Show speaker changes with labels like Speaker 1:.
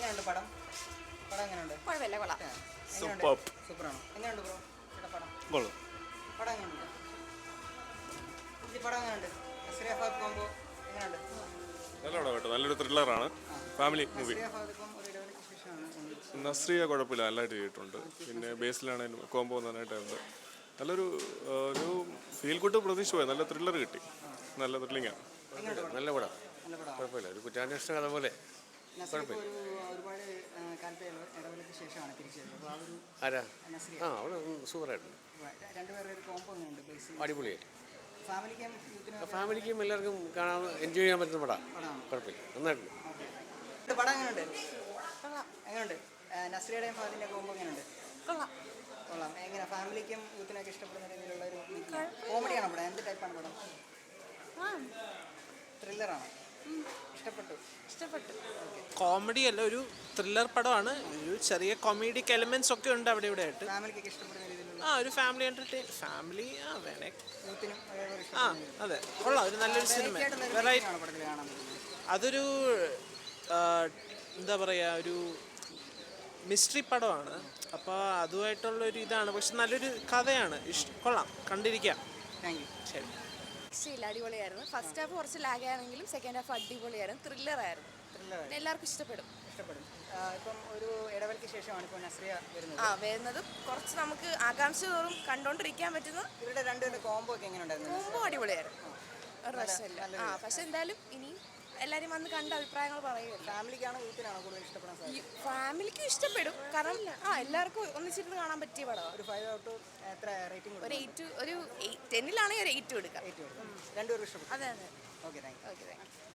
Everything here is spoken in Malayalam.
Speaker 1: എങ്ങനെയുണ്ട് പടം? പടം എങ്ങനെയുണ്ട്?
Speaker 2: കുഴപ്പമില്ല, കൊള്ളാം.
Speaker 1: സൂപ്പറാണോ? എങ്ങനെയുണ്ട് ബ്രോ പടം?
Speaker 3: കൊള്ളാം.
Speaker 1: പടം എങ്ങനെയുണ്ട്? ഈ പടം എങ്ങനെയുണ്ട്? നസ്രിയ ഫഹദ് കോംബോ എങ്ങനെയുണ്ട്?
Speaker 3: നല്ല പടം കേട്ടോ, നല്ലൊരു ത്രില്ലറാണ്, ഫാമിലി മൂവി.
Speaker 1: നസ്രിയ ഫഹദ് ഇപ്പം ഒരു ഇടവേളയ്ക്ക് ശേഷമാണ്
Speaker 3: നസ്രിയ കുഴപ്പമില്ല, നല്ലതായിട്ട് ചെയ്തിട്ടുണ്ട്. പിന്നെ ബേസിലാണെങ്കിലും കോംബോ നന്നായിട്ടുണ്ട്. നല്ലൊരു ഒരു ഫീൽ ഗുഡ് പ്രതീക്ഷ പോയി, നല്ല ത്രില്ലർ കിട്ടി, നല്ല ത്രില്ലിങ്ങാണ്.
Speaker 4: നല്ല പടം, കുഴപ്പമില്ല. ഒരു കുറ്റാന്വേഷണ കഥ പോലെ.
Speaker 1: നസ്രിയ ഒരു ഒരുപാട് കാലത്തെ ഇടവേളയ്ക്ക് ശേഷമാണ് തിരിച്ചത്. അപ്പോൾ ആ ഒരു
Speaker 4: ആരാ?
Speaker 1: നസ്രിയ
Speaker 4: അവള് സൂപ്പറായിട്ടുണ്ട്,
Speaker 1: രണ്ടുപേരുടെ ഒരു കോംബോ എങ്ങനെയുണ്ട്? ബേസിൽ
Speaker 4: അടിപൊളിയായിട്ട്.
Speaker 1: ഫാമിലിക്കും യൂത്തിനും
Speaker 4: ഫാമിലിക്കും എല്ലാവർക്കും കാണാൻ എൻജോയ് ചെയ്യാൻ പറ്റുന്ന പടം, കുഴപ്പമില്ല, നന്നായിട്ടുണ്ട്.
Speaker 1: പടം എങ്ങനെയുണ്ട്? എങ്ങനെയുണ്ട്? നസ്രിയുടെയും ഫഹദിന്റെ കോംബോ എങ്ങനെയുണ്ട്? കൊള്ളാം. എങ്ങനെ ഫാമിലിക്കും യൂത്തിനൊക്കെ ഇഷ്ടപ്പെടുന്ന രീതിയിലുള്ള ഒരു കോമഡിയാണോ പടം? എന്ത് ടൈപ്പാണ് പടം? ത്രില്ലറാണോ? ഇഷ്ടപ്പെട്ടു.
Speaker 5: കോമഡി അല്ല, ഒരു ത്രില്ലർ പടമാണ്. ഒരു ചെറിയ കൊമേഡിക് എലിമെന്റ്സ് ഒക്കെ ഉണ്ട് അവിടെ ഇവിടെ ആയിട്ട്.
Speaker 1: ഫാമിലിക്കൊക്കെ ഇഷ്ടപ്പെടുന്ന രീതിയിലുള്ള
Speaker 5: ഒരു ഫാമിലി ഫാമിലി വേണേ.
Speaker 1: യൂത്തിനും
Speaker 5: അതെ, കൊള്ളാം. ഒരു നല്ലൊരു സിനിമ, വെറൈറ്റി.
Speaker 1: പടത്തിൽ കാണാൻ പറ്റുന്നത്
Speaker 5: അതൊരു എന്താ പറയുക, ഒരു മിസ്റ്ററി പടമാണ്. അപ്പോൾ അതുമായിട്ടുള്ളൊരു ഇതാണ്, പക്ഷെ നല്ലൊരു കഥയാണ്. കൊള്ളാം, കണ്ടിരിക്കാം.
Speaker 1: Thank you.
Speaker 5: ശരി.
Speaker 2: രക്ഷയില്ല, അടിപൊളിയായിരുന്നു. ഫസ്റ്റ് ഹാഫ് കുറച്ച് ലാഗ് ആണെങ്കിലും സെക്കൻഡ് ഹാഫ് അടിപൊളിയായിരുന്നു. ത്രില്ലറായിരുന്നു. എല്ലാവർക്കും ഇഷ്ടപ്പെടും.
Speaker 1: ഇപ്പം ഒരു ഇടവേളയ്ക്ക് ശേഷമാണ് ഇപ്പോൾ നസ്രിയ വരുന്നത്.
Speaker 2: വരുന്നതും കുറച്ച് നമുക്ക് ആകാംക്ഷ തോറും കണ്ടോണ്ടിരിക്കാൻ പറ്റുന്ന
Speaker 1: ഇവരുടെ രണ്ടുപേരുടെ കോംബോ ഒക്കെ എങ്ങനെ ഉണ്ടായിരുന്നു?
Speaker 2: കോംബോ അടിപൊളിയായിരുന്നു, ഒരു രക്ഷയില്ല. പക്ഷെ എന്തായാലും ഇനിയും എല്ലാവരും വന്ന് കണ്ട അഭിപ്രായങ്ങൾ പറയുമല്ലോ.
Speaker 1: ഫാമിലിക്കാണോ യൂത്തിനാണോ കൂടുതൽ ഇഷ്ടപ്പെടാൻ സാധിക്കും?
Speaker 2: ഫാമിലിക്കും ഇഷ്ടപ്പെടും, കാരണം എല്ലാവർക്കും ഒന്നിച്ചിരുന്ന് കാണാൻ പറ്റിയ പടമാണ്.
Speaker 1: ഒരു 5 ഔട്ട് എത്ര റേറ്റിംഗ്?
Speaker 2: ഒരു 8, ഒരു 10-ലാണെങ്കിൽ ഒരു 8 കൊടുക്കാം.
Speaker 1: രണ്ടുപേരും ഇഷ്ടപ്പെട്ടു.
Speaker 2: അതെ.
Speaker 1: Okay, thank you.